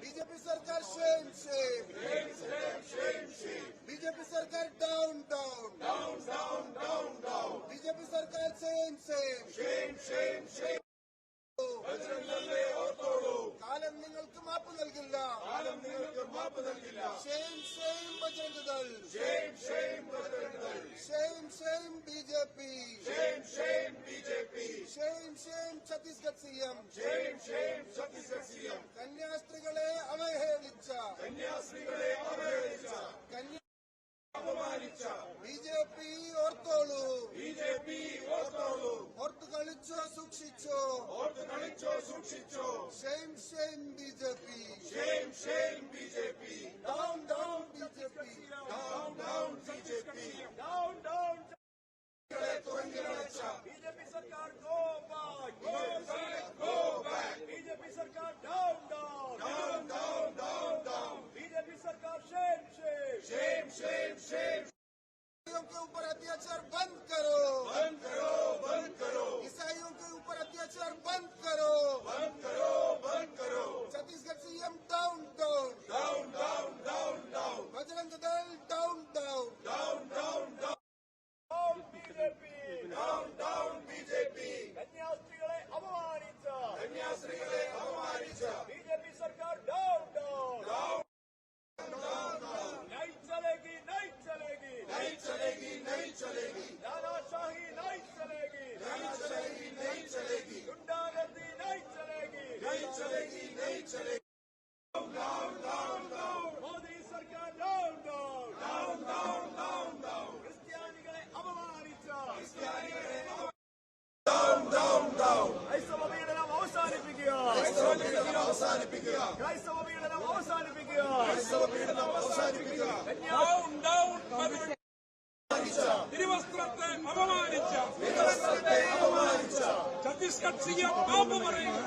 BJP सरकार shame shame BJP सरकार down down BJP सरकार शेम शेम കാലം നിങ്ങൾക്ക് മാപ്പ് നൽകില്ല shame shame Bajrang Dal shame shame BJP shame shame Chhattisgarh CM കന്യാസ്ത്രീകളെ അവഹേളിച്ച ബിജെപി ഓർത്തോളൂ ഓർത്തു കളിച്ചോ സൂക്ഷിച്ചോ shame shame BJP down down BJP BJP सरकार गो बैक बीजेपी सरकार डाउन बीजेपी सरकार शेम के ऊपर अत्याचार बंद करो ईसाइयों के ऊपर अत्याचार बंद करो Chhattisgarh CM down Bajrang Dal down BJP कन्यास्त्रीകളെ അപമാനിച്ച BJP सरकार डाउन नहीं चलेगी तानाशाही नहीं चलेगी गुंडागर्दी नहीं चलेगी मोदी सरकार डाउन ക്രിസ്ത്യാനികളെ അപമാനിച്ച ക്രൈസ്തവ പീഡനം അവസാനിപ്പിക്കുക തിരുവസ്ത്രത്തെ അപമാനിച്ച ഛത്തീസ്ഗഡ് സിഎം മാപ്പ് പറയുക